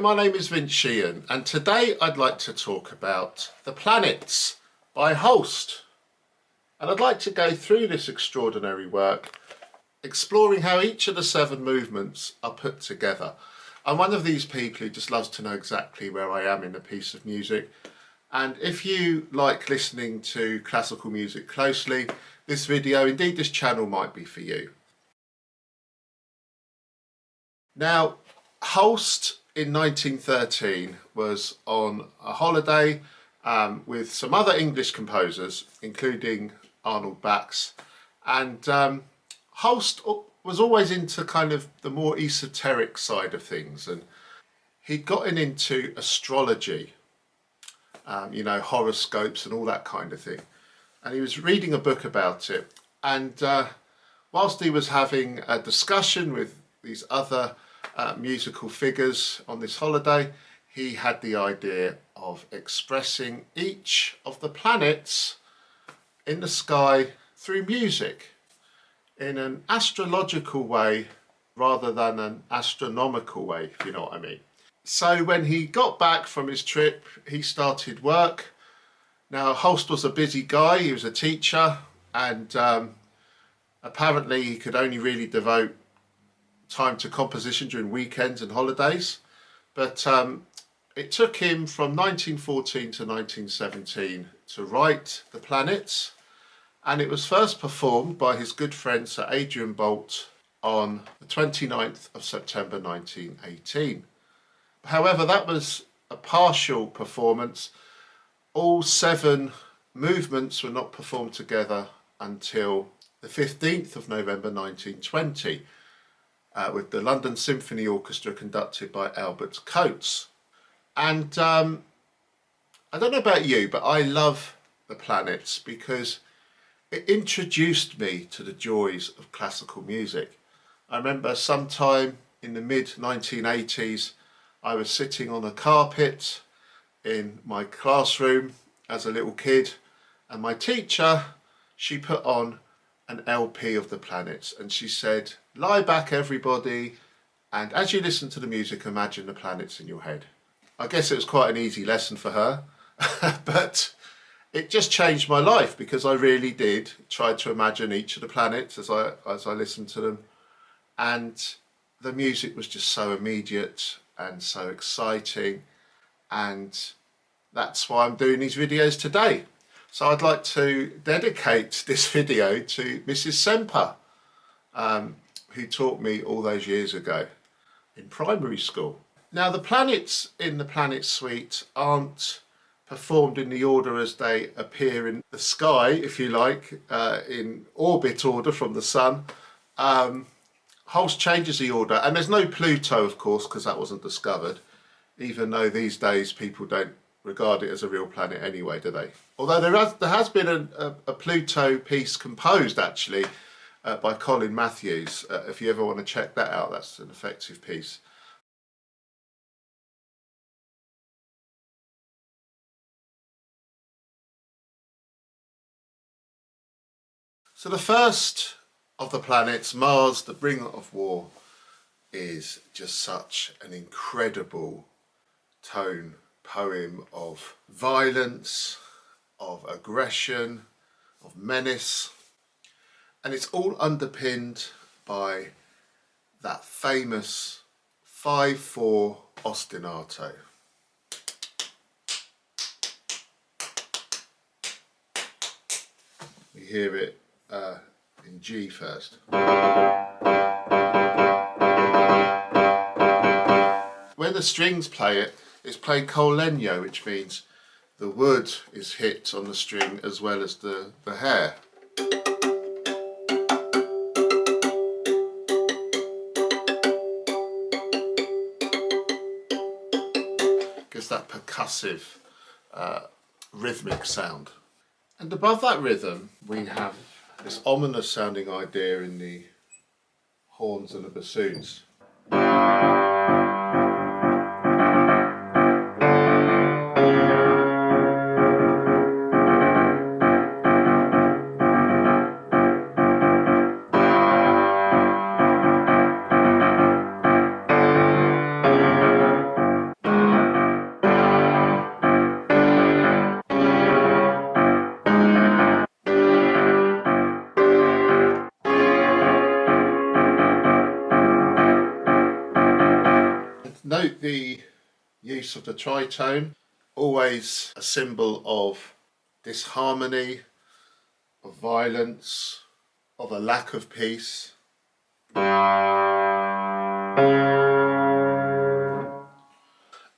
my name is Sheehan, and today I'd like to talk about The Planets by Holst. And I'd like to go through this extraordinary work, exploring how each of the 7 movements are put together. I'm one of these people who just loves to know exactly where I am in a piece of music. And if you like listening to classical music closely, this video, indeed this channel, might be for you. Now, Holst in 1913 was on a holiday with some other English composers, including Arnold Bax, and Holst was always into kind of the more esoteric side of things, and he'd gotten into astrology, you know, horoscopes and all that kind of thing, and he was reading a book about it, and whilst he was having a discussion with these other musical figures on this holiday, he had the idea of expressing each of the planets in the sky through music in an astrological way rather than an astronomical way, if you know what I mean. So when he got back from his trip, he started work. Now, Holst was a busy guy, he was a teacher, and apparently he could only really devote time to composition during weekends and holidays, but it took him from 1914 to 1917 to write The Planets, and it was first performed by his good friend Sir Adrian Boult on the 29th of September 1918. However, that was a partial performance. All 7 movements were not performed together until the 15th of November 1920. With the London Symphony Orchestra conducted by Albert Coates. And I don't know about you, but I love The Planets because it introduced me to the joys of classical music. I remember sometime in the mid-1980s, I was sitting on a carpet in my classroom as a little kid, and my teacher, she put on an LP of The Planets, and she said, "Lie back everybody, and as you listen to the music, imagine the planets in your head." I guess it was quite an easy lesson for her, but it just changed my life because I really did try to imagine each of the planets as I listened to them, and the music was just so immediate and so exciting, and that's why I'm doing these videos today. So I'd like to dedicate this video to Mrs. Semper, who taught me all those years ago in primary school. Now, the planets in the Planet Suite aren't performed in the order as they appear in the sky, if you like, in orbit order from the sun. Holst changes the order, and there's no Pluto, of course, because that wasn't discovered, even though these days people don't regard it as a real planet anyway, do they? Although there has been a Pluto piece composed, actually, by Colin Matthews. If you ever want to check that out, that's an effective piece. So the first of the planets, Mars, the bringer of war, is just such an incredible tone poem of violence, of aggression, of menace, and it's all underpinned by that famous 5/4 ostinato. We hear it in G first. When the strings play it, it's played col legno, which means the wood is hit on the string as well as the hair. Gives that percussive, rhythmic sound. And above that rhythm, we have this ominous sounding idea in the horns and the bassoons. use of the tritone, always a symbol of disharmony, of violence, of a lack of peace.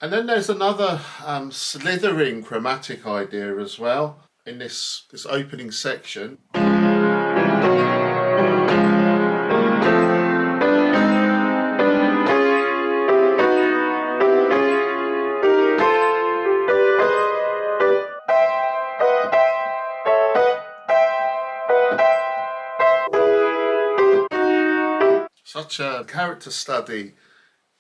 And then there's another slithering chromatic idea as well in this opening section. Such a character study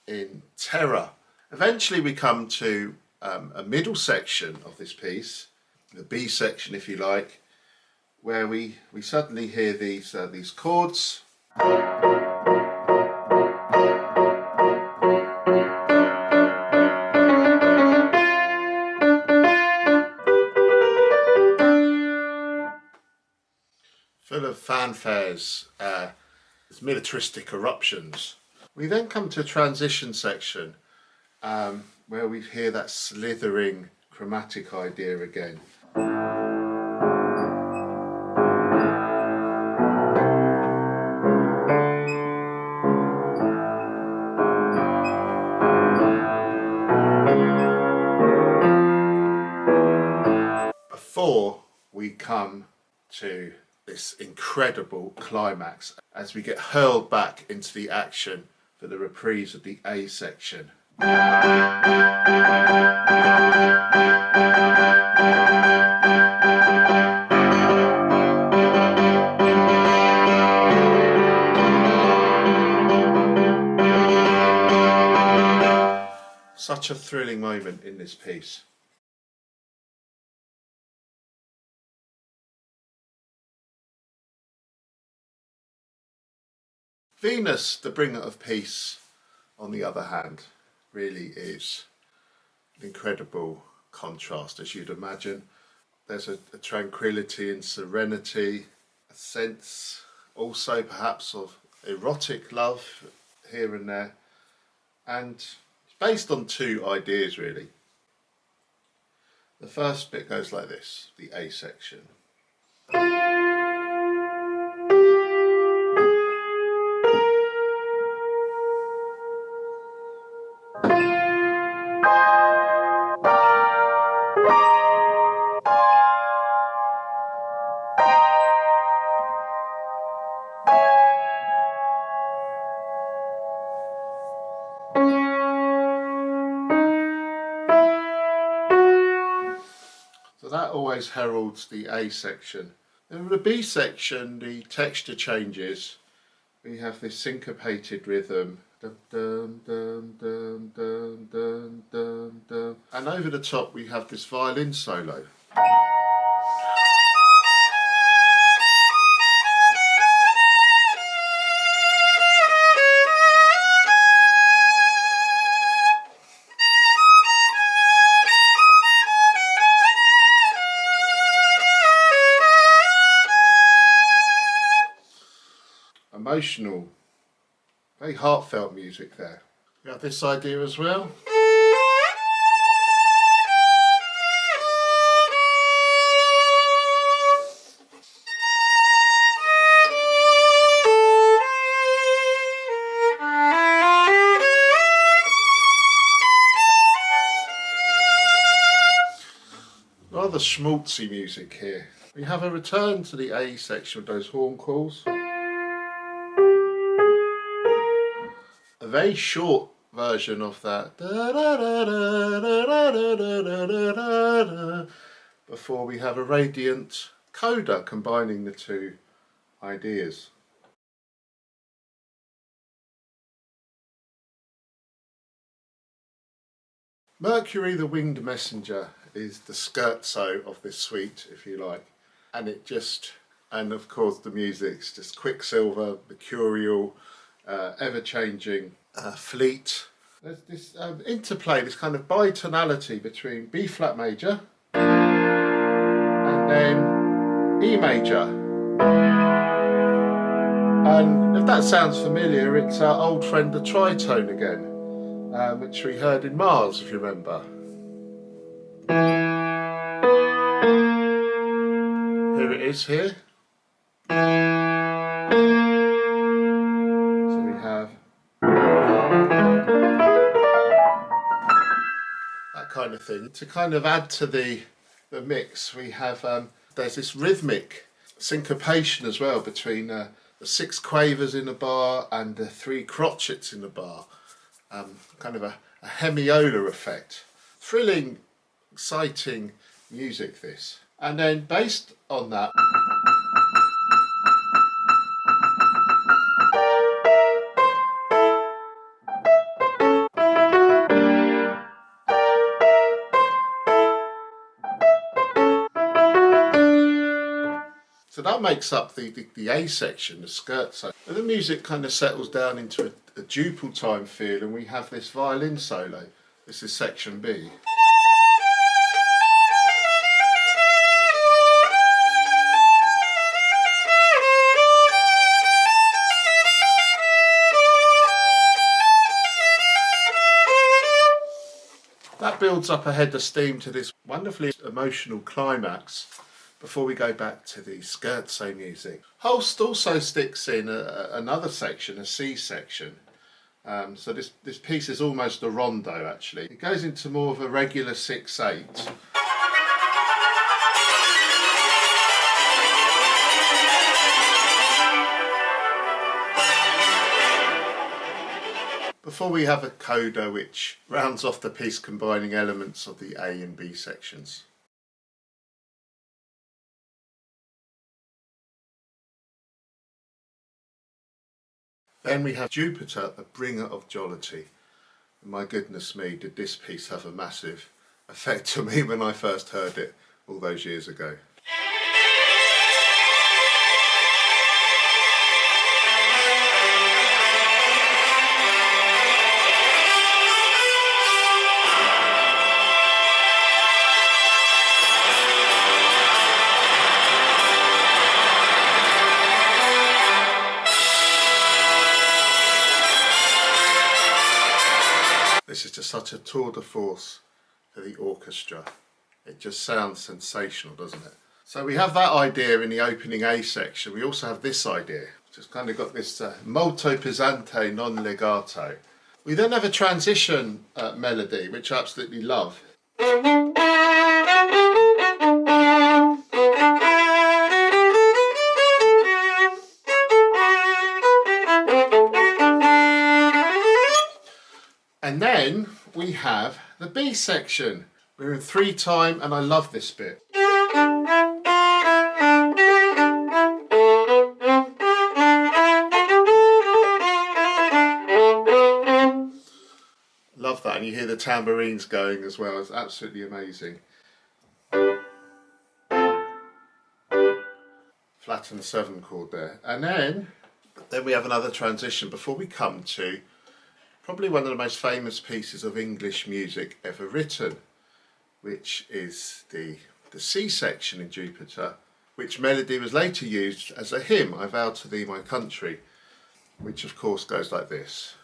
in terror. Eventually we come to a middle section of this piece, the B section if you like, where we suddenly hear these chords. Full of fanfares, militaristic eruptions. We then come to a transition section where we hear that slithering chromatic idea again. Before we come to this incredible climax as we get hurled back into the action for the reprise of the A section. Such a thrilling moment in this piece. Venus, the bringer of peace, on the other hand, really is an incredible contrast, as you'd imagine. There's a tranquility and serenity, a sense also perhaps of erotic love here and there, and it's based on two ideas really. The first bit goes like this, the A section. So that always heralds the A section. In the B section, the texture changes. We have this syncopated rhythm. Dum, dum, dum, dum, dum, dum, dum, dum. And over the top we have this violin solo. Emotional, very heartfelt music there. You have this idea as well. Rather schmaltzy music here. We have a return to the A section with those horn calls. A very short version of that before we have a radiant coda combining the two ideas. Mercury, the winged messenger, is the scherzo of this suite, if you like, and and of course the music's just quicksilver, mercurial, ever-changing, fleet. There's this interplay, this kind of bitonality between B flat major and then E major. And if that sounds familiar, it's our old friend the tritone again. which we heard in Mars, if you remember. Here it is here. So we have that kind of thing. To kind of add to the mix, we have there's this rhythmic syncopation as well between the 6 quavers in the bar and the 3 crotchets in the bar. Kind of a hemiola effect. Thrilling, exciting music this. And then based on that, so that makes up the A section, the skirt section. And the music kind of settles down into a duple time feel, and we have this violin solo. This is section B. That builds up a head of steam to this wonderfully emotional climax before we go back to the scherzo music. Holst also sticks in another section, a C section. So this piece is almost a rondo actually. It goes into more of a regular 6/8. Before we have a coda which rounds off the piece combining elements of the A and B sections. Then we have Jupiter, the bringer of jollity. And my goodness me, did this piece have a massive effect on me when I first heard it all those years ago. This is just such a tour de force for the orchestra. It just sounds sensational, doesn't it? So we have that idea in the opening A section. We also have this idea, which has kind of got this molto pesante non legato. We then have a transition melody, which I absolutely love. And then we have the B section. We're in 3 time and I love this bit. Love that, and you hear the tambourines going as well. It's absolutely amazing. Flattened 7 chord there. And then we have another transition before we come to probably one of the most famous pieces of English music ever written, which is the C section in Jupiter, which melody was later used as a hymn, I Vow to Thee My Country, which of course goes like this.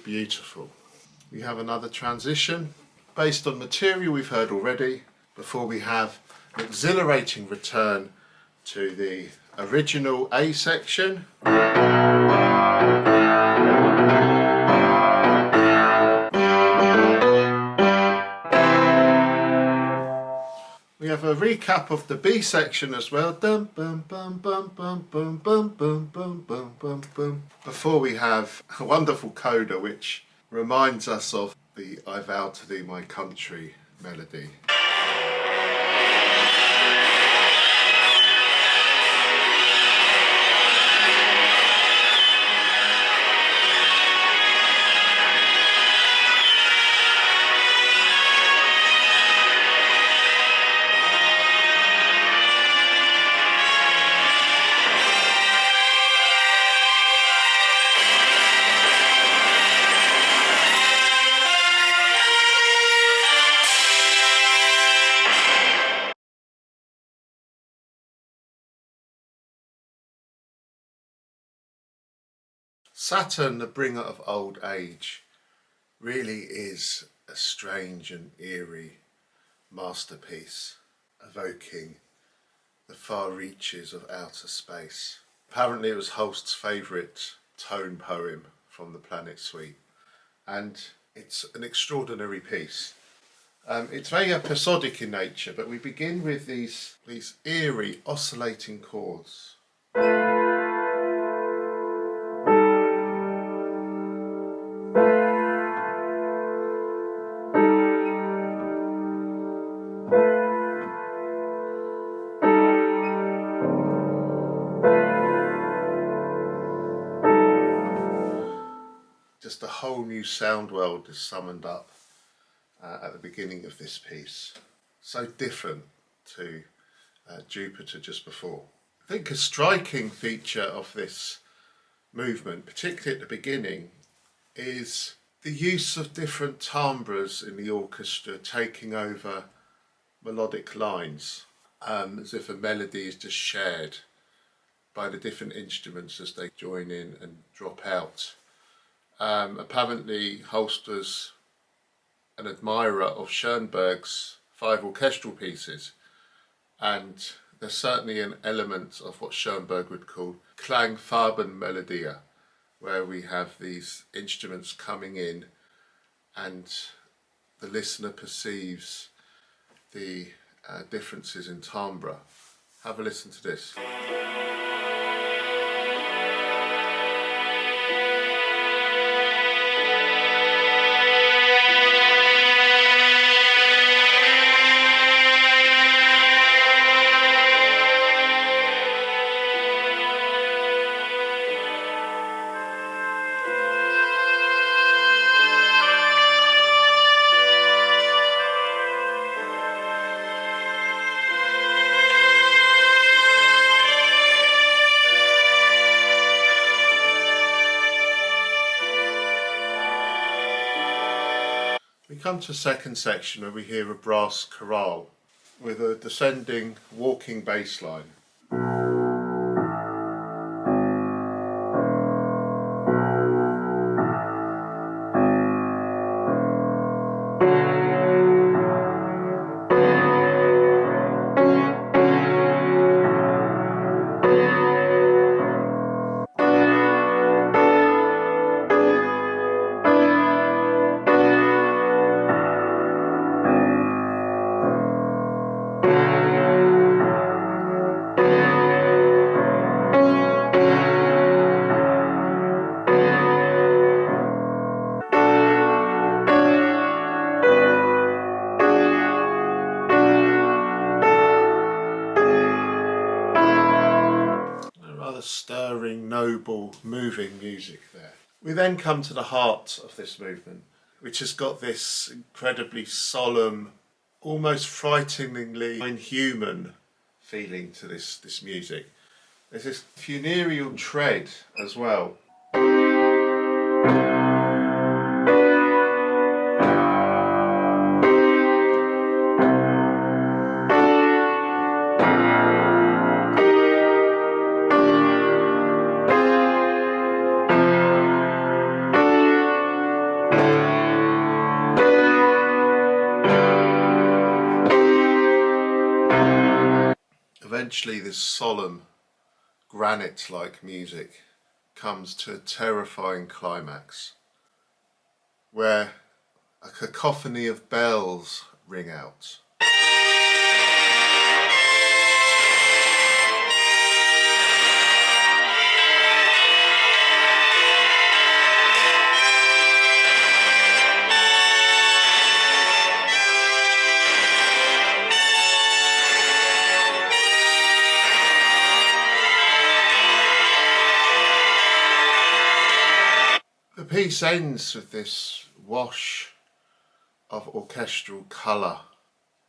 beautiful. We have another transition based on material we've heard already before we have an exhilarating return to the original A section. We have a recap of the B section as well. Dum, bum, bum, bum, bum, bum, bum, bum, bum, bum, bum, bum. Before we have a wonderful coda which reminds us of the I Vow to Thee My Country melody. Saturn, the bringer of old age, really is a strange and eerie masterpiece, evoking the far reaches of outer space. Apparently it was Holst's favourite tone poem from the Planet Suite, and it's an extraordinary piece. It's very episodic in nature, but we begin with these eerie oscillating chords. Just a whole new sound world is summoned up at the beginning of this piece. So different to Jupiter just before. I think a striking feature of this movement, particularly at the beginning, is the use of different timbres in the orchestra taking over melodic lines, as if a melody is just shared by the different instruments as they join in and drop out. Apparently Holst was an admirer of Schoenberg's 5 orchestral pieces, and there's certainly an element of what Schoenberg would call Klangfarbenmelodia, where we have these instruments coming in and the listener perceives the differences in timbre. Have a listen to this. We come to a second section where we hear a brass chorale with a descending walking bass line. Stirring, noble, moving music there. We then come to the heart of this movement, which has got this incredibly solemn, almost frighteningly inhuman feeling to this music. There's this funereal tread as well. Eventually this solemn, granite-like music comes to a terrifying climax, where a cacophony of bells ring out. The piece ends with this wash of orchestral colour,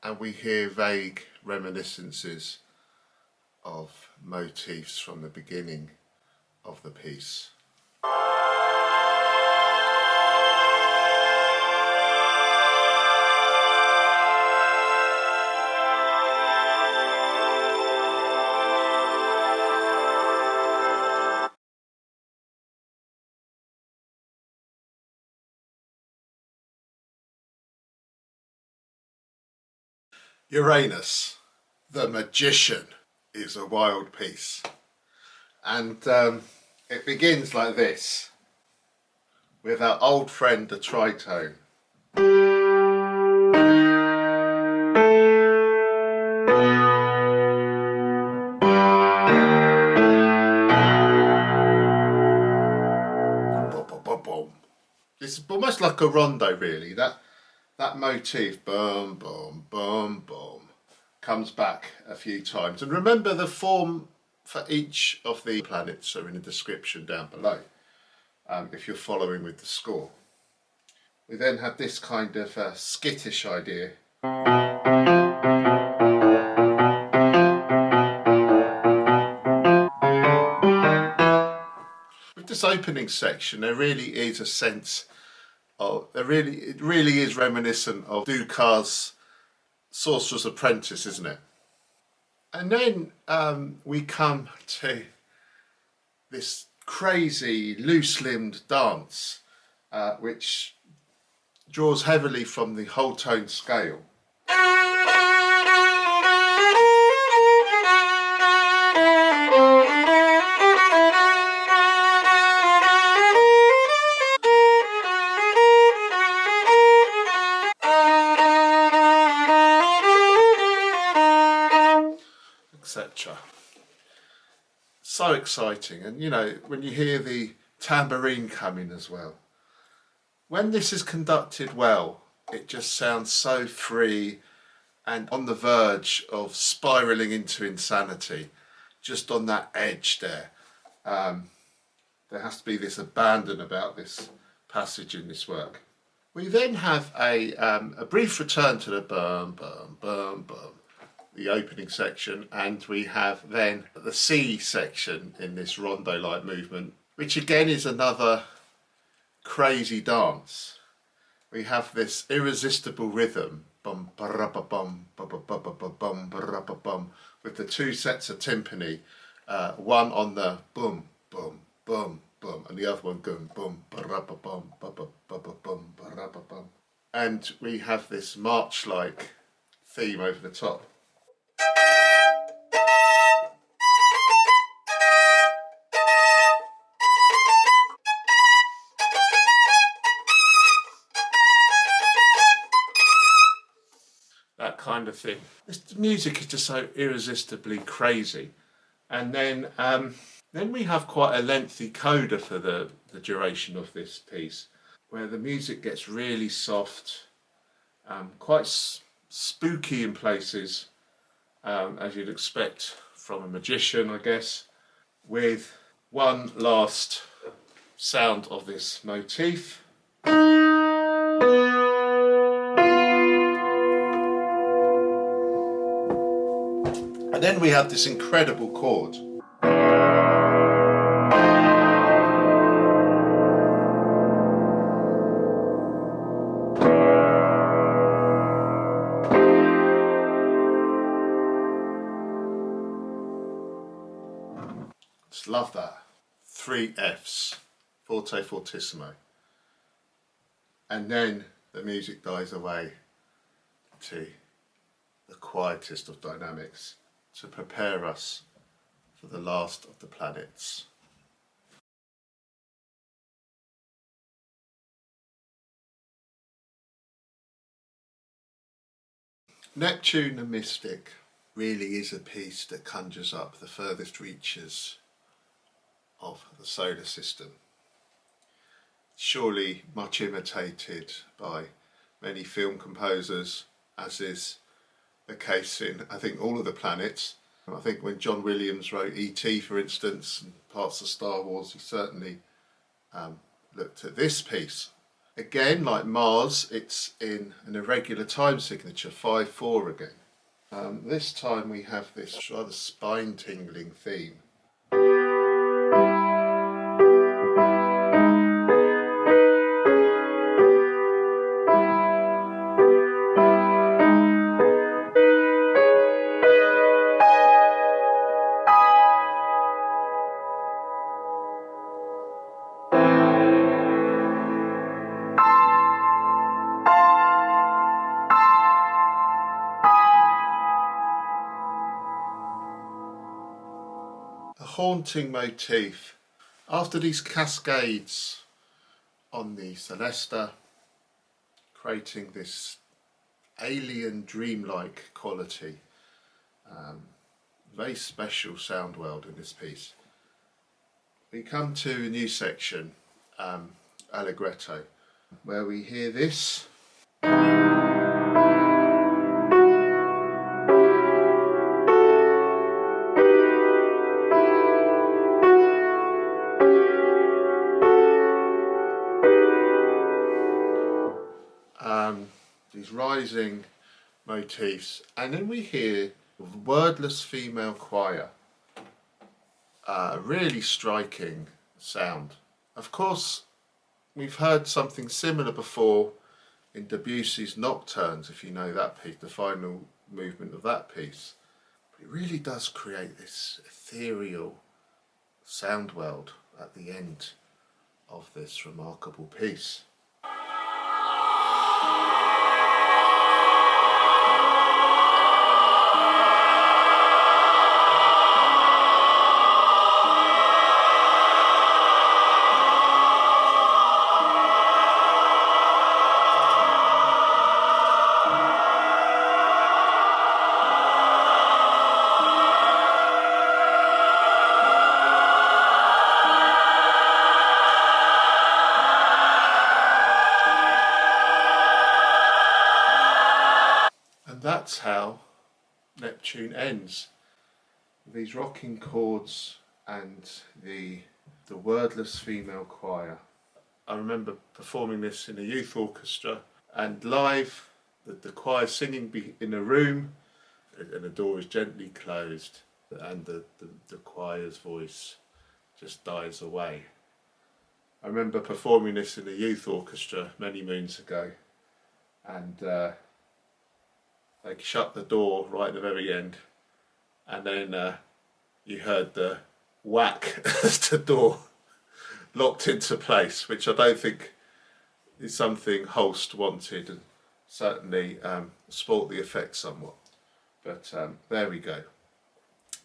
and we hear vague reminiscences of motifs from the beginning of the piece. Uranus, the Magician, is a wild piece, and it begins like this, with our old friend the tritone. It's almost like a rondo, really. That motif, boom, boom, boom, boom, comes back a few times. And remember, the form for each of the planets are in the description down below, if you're following with the score. We then have this kind of skittish idea. With this opening section, there really is a sense of, it really is reminiscent of Dukas' Sorcerer's Apprentice, isn't it? And then we come to this crazy loose-limbed dance, which draws heavily from the whole tone scale. Etc. So exciting, and you know, when you hear the tambourine coming as well. When this is conducted well, it just sounds so free and on the verge of spiralling into insanity, just on that edge there. There has to be this abandon about this passage in this work. We then have a brief return to the bum, bum, bum, bum, the opening section, and we have then the C section in this rondo-like movement, which again is another crazy dance. We have this irresistible rhythm, bum ba ba bum ba ba ba ba bum ba ba bum, with the two sets of timpani, one on the boom boom boom boom, and the other one going boom ba ba bum ba ba ba bum ba ba bum, and we have this march-like theme over the top. That kind of thing. This music is just so irresistibly crazy. And then we have quite a lengthy coda for the duration of this piece, where the music gets really soft, quite spooky in places, as you'd expect from a magician, I guess, with one last sound of this motif. And then we have this incredible chord. Just love that. 3 Fs, forte fortissimo. And then the music dies away to the quietest of dynamics, to prepare us for the last of the planets. Neptune the Mystic really is a piece that conjures up the furthest reaches of the solar system. Surely much imitated by many film composers, as is the case in, I think, all of the planets. I think when John Williams wrote E.T., for instance, and parts of Star Wars, he certainly looked at this piece. Again, like Mars, it's in an irregular time signature, 5/4 again. This time we have this rather spine-tingling theme. A haunting motif. After these cascades on the Celesta, creating this alien dreamlike quality, very special sound world in this piece. We come to a new section, Allegretto, where we hear this. These rising motifs, and then we hear a wordless female choir. Really striking sound. Of course, we've heard something similar before in Debussy's Nocturnes, if you know that piece, the final movement of that piece. But it really does create this ethereal sound world at the end of this remarkable piece. And that's how Neptune ends. These rocking chords and the wordless female choir. I remember performing this in a youth orchestra, and live, the choir singing in a room, and the door is gently closed, and the choir's voice just dies away. I remember performing this in a youth orchestra many moons ago, and they shut the door right at the very end, and then you heard the whack as the door locked into place, which I don't think is something Holst wanted, and certainly spoilt the effect somewhat. But there we go.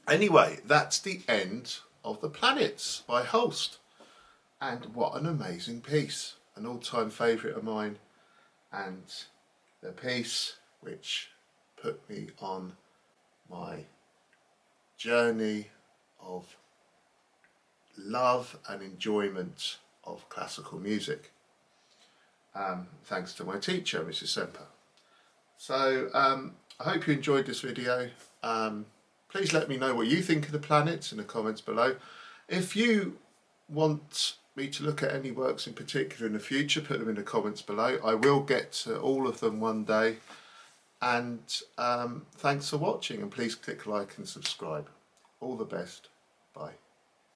Anyway, that's the end of The Planets by Holst. And what an amazing piece. An all-time favourite of mine, and the piece which put me on my journey of love and enjoyment of classical music, thanks to my teacher, Mrs. Semper. So I hope you enjoyed this video. Please let me know what you think of the planets in the comments below. If you want me to look at any works in particular in the future, put them in the comments below. I will get to all of them one day. And thanks for watching, and please click like and subscribe. All the best. Bye.